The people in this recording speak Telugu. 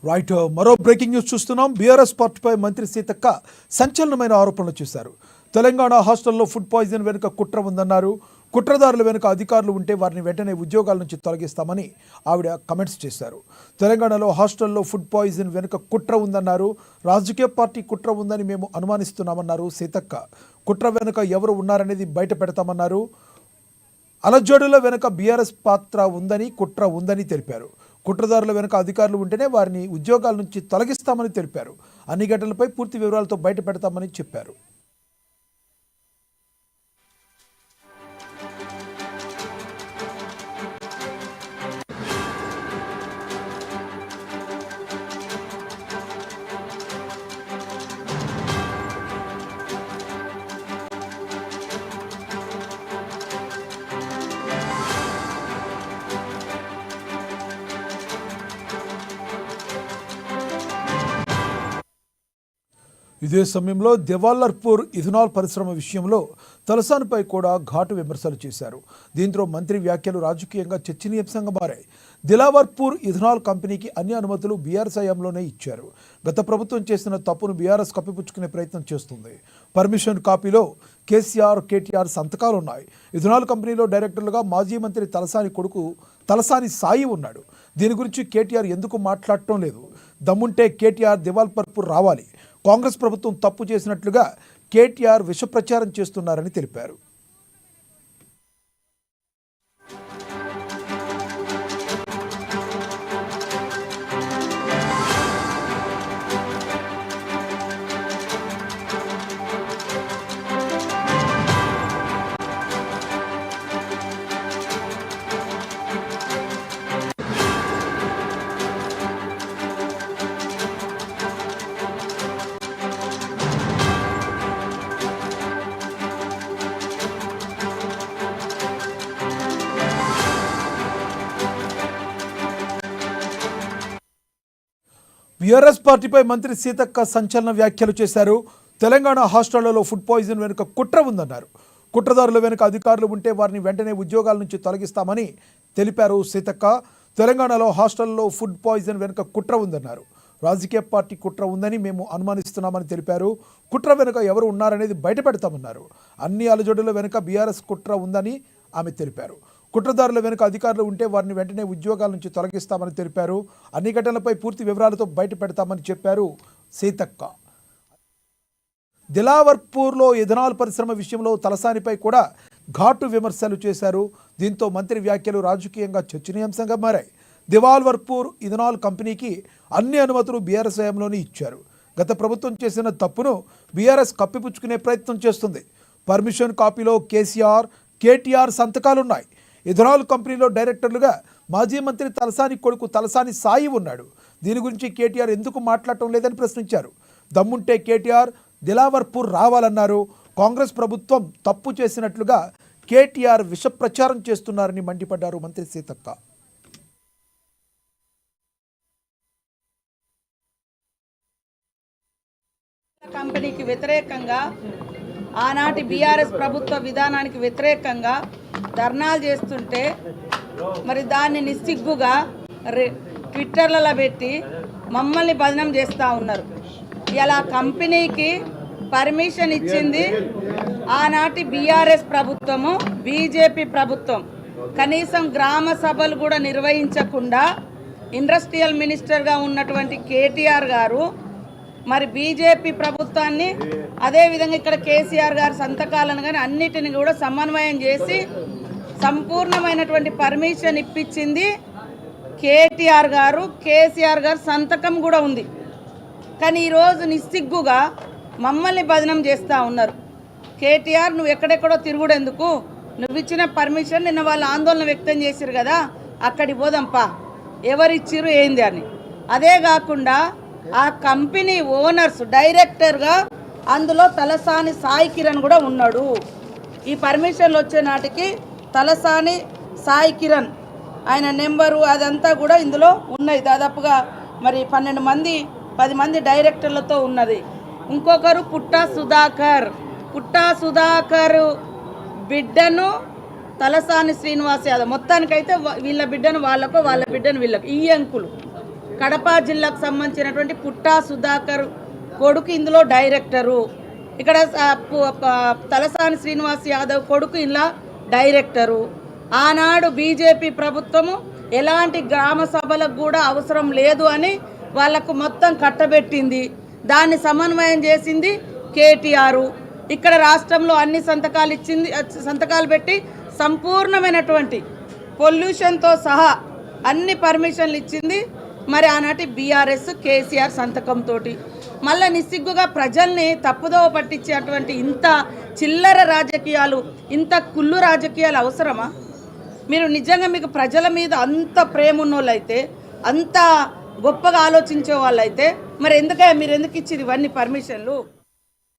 రైట్ మరో బ్రేకింగ్ న్యూస్ చూస్తున్నాం. బీఆర్ఎస్ పార్టీపై మంత్రి సీతక్క సంచలనమైన ఆరోపణలు చేశారు. తెలంగాణ హాస్టల్లో ఫుడ్ పాయిజన్ వెనుక కుట్ర ఉందన్నారు. కుట్రదారుల వెనుక అధికారులు ఉంటే వారిని వెంటనే ఉద్యోగాల నుంచి తొలగిస్తామని ఆవిడ కమెంట్స్ చేశారు. తెలంగాణలో హాస్టల్లో ఫుడ్ పాయిజన్ వెనుక కుట్ర ఉందన్నారు. రాజకీయ పార్టీ కుట్ర ఉందని మేము అనుమానిస్తున్నామన్నారు సీతక్క. కుట్ర వెనుక ఎవరు ఉన్నారనేది బయట పెడతామన్నారు. అలజడుల వెనుక బీఆర్ఎస్ పాత్ర ఉందని, కుట్ర ఉందని తెలిపారు. కుట్రదారుల వెనుక అధికారులు ఉంటేనే వారిని ఉద్యోగాల నుంచి తొలగిస్తామని తెలిపారు. అన్ని ఘటనలపై పూర్తి వివరాలతో బయట పెడతామని చెప్పారు. ఇదే సమయంలో దేవాలర్పూర్ ఇథనాల్ పరిశ్రమ విషయంలో తలసానిపై కూడా ఘాటు విమర్శలు చేశారు. దీంతో మంత్రి వ్యాఖ్యలు రాజకీయంగా చర్చనీయాంశంగా మారాయి. దిలావర్పూర్ ఇథనాల్ కంపెనీకి అన్ని అనుమతులు బీఆర్ఎస్ హయాంలోనే ఇచ్చారు. గత ప్రభుత్వం చేసిన తప్పును బీఆర్ఎస్ కప్పిపుచ్చుకునే ప్రయత్నం చేస్తుంది. పర్మిషన్ కాపీలో కేసీఆర్, కేటీఆర్ సంతకాలు ఉన్నాయి. ఇథనాల్ కంపెనీలో డైరెక్టర్లుగా మాజీ మంత్రి తలసాని కొడుకు తలసాని సాయి ఉన్నాడు. దీని గురించి కేటీఆర్ ఎందుకు మాట్లాడటం లేదు? దమ్ముంటే కేటీఆర్ దివాల్పర్పూర్ రావాలి. కాంగ్రెస్ ప్రభుత్వం తప్పు చేసినట్లుగా కేటీఆర్ విషప్రచారం చేస్తున్నారని తెలిపారు. బీఆర్ఎస్ పార్టీపై మంత్రి సీతక్క సంచలన వ్యాఖ్యలు చేశారు. తెలంగాణ హాస్టళ్లలో ఫుడ్ పాయిజన్ వెనుక కుట్ర ఉందన్నారు. కుట్రదారుల వెనుక అధికారులు ఉంటే వారిని వెంటనే ఉద్యోగాల నుంచి తొలగిస్తామని తెలిపారు సీతక్క. తెలంగాణలో హాస్టల్లో ఫుడ్ పాయిజన్ వెనుక కుట్ర ఉందన్నారు. రాజకీయ పార్టీ కుట్ర ఉందని మేము అనుమానిస్తున్నామని తెలిపారు. కుట్ర వెనుక ఎవరు ఉన్నారనేది బయటపెడతామన్నారు. అన్ని అలజడుల వెనుక బీఆర్ఎస్ కుట్ర ఉందని ఆమె తెలిపారు. కుట్రదారుల వెనుక అధికారులు ఉంటే వారిని వెంటనే ఉద్యోగాల నుంచి తొలగిస్తామని తెలిపారు. అన్ని ఘటనలపై పూర్తి వివరాలతో బయట పెడతామని చెప్పారు సీతక్క. దిలావర్పూర్లో ఇథనాల్ పరిశ్రమ విషయంలో తలసానిపై కూడా ఘాటు విమర్శలు చేశారు. దీంతో మంత్రి వ్యాఖ్యలు రాజకీయంగా చర్చనీయాంశంగా మారాయి. దివాల్వర్పూర్ ఇథనాల్ కంపెనీకి అన్ని అనుమతులు బీఆర్ఎస్ హయాంలోనే ఇచ్చారు. గత ప్రభుత్వం చేసిన తప్పును బీఆర్ఎస్ కప్పిపుచ్చుకునే ప్రయత్నం చేస్తుంది. పర్మిషన్ కాపీలో కేసీఆర్, కేటీఆర్ సంతకాలున్నాయి. ఇథనాల్ కంపెనీలో డైరెక్టర్లుగా మాజీ మంత్రి తలసాని కొడుకు తలసాని సాయి ఉన్నాడు. దీని గురించి కేటీఆర్ ఎందుకు మాట్లాడటం లేదని ప్రశ్నించారు. దమ్ముంటే కేటీఆర్ దిలావర్పూర్ రావాలన్నారు. కాంగ్రెస్ ప్రభుత్వం తప్పు చేసినట్లుగా కేటీఆర్ విషప్రచారం చేస్తున్నారని మండిపడ్డారు మంత్రి సీతక్క. కంపెనీకి వ్యతిరేకంగా, ఆనాటి బీఆర్ఎస్ ప్రభుత్వ విధానానికి వ్యతిరేకంగా ధర్నాలు చేస్తుంటే మరి దాన్ని నిస్సిగ్గుగా ట్విట్టర్లలో పెట్టి మమ్మల్ని బదనం చేస్తూ ఉన్నారు. ఇలా కంపెనీకి పర్మిషన్ ఇచ్చింది ఆనాటి బీఆర్ఎస్ ప్రభుత్వము, బీజేపీ ప్రభుత్వం. కనీసం గ్రామ సభలు కూడా నిర్వహించకుండా ఇండస్ట్రియల్ మినిస్టర్గా ఉన్నటువంటి కేటీఆర్ గారు మరి బీజేపీ ప్రభుత్వాన్ని, అదేవిధంగా ఇక్కడ కేసీఆర్ గారి సంతకాలను కానీ అన్నిటిని కూడా సమన్వయం చేసి సంపూర్ణమైనటువంటి పర్మిషన్ ఇప్పించింది కేటీఆర్ గారు. కేసీఆర్ గారు సంతకం కూడా ఉంది. కానీ ఈరోజు నిస్సిగ్గుగా మమ్మల్ని బదనం చేస్తూ ఉన్నారు. కేటీఆర్ నువ్వు ఎక్కడెక్కడో తిరుగుడెందుకు? నువ్వు ఇచ్చిన పర్మిషన్ నిన్న వాళ్ళు ఆందోళన వ్యక్తం చేశారు కదా, అక్కడికి పోదాంపా, ఎవరిచ్చిరు ఏంది అని. అదే కాకుండా ఆ కంపెనీ ఓనర్స్ డైరెక్టర్గా అందులో తలసాని సాయి కిరణ్ కూడా ఉన్నాడు. ఈ పర్మిషన్లు వచ్చే నాటికి తలసాని సాయి కిరణ్ ఆయన నెంబరు అదంతా కూడా ఇందులో ఉన్నాయి. దాదాపుగా మరి 12 మంది 10 మంది డైరెక్టర్లతో ఉన్నది. ఇంకొకరు పుట్టా సుధాకర్ బిడ్డను తలసాని శ్రీనివాస్ యాదవ్, మొత్తానికైతే వీళ్ళ బిడ్డను వాళ్ళకు, వాళ్ళ బిడ్డను వీళ్ళకు, ఈ అంకులు కడప జిల్లాకు సంబంధించినటువంటి పుట్టా సుధాకర్ కొడుకు ఇందులో డైరెక్టరు, ఇక్కడ తలసాని శ్రీనివాస్ యాదవ్ కొడుకు ఇలా డైరెక్టరు. ఆనాడు బీజేపీ ప్రభుత్వము ఎలాంటి గ్రామ సభలకు కూడా అవసరం లేదు అని వాళ్లకు మొత్తం కట్టబెట్టింది. దాన్ని సమన్వయం చేసింది కేటీఆర్. ఇక్కడ రాష్ట్రంలో అన్ని సంతకాలు పెట్టి సంపూర్ణమైనటువంటి పొల్యూషన్తో సహా అన్ని పర్మిషన్లు ఇచ్చింది మరి ఆనాటి బీఆర్ఎస్ కేసీఆర్ సంతకంతో. మళ్ళీ నిస్సిగ్గుగా ప్రజల్ని తప్పుదోవ పట్టించేటువంటి ఇంత చిల్లర రాజకీయాలు, ఇంత కుళ్ళు రాజకీయాలు అవసరమా? మీరు నిజంగా మీకు ప్రజల మీద అంత ప్రేమ ఉన్నోళ్ళైతే, అంత గొప్పగా ఆలోచించే వాళ్ళైతే మరి మీరు ఎందుకు ఇచ్చింది ఇవన్నీ పర్మిషన్లు?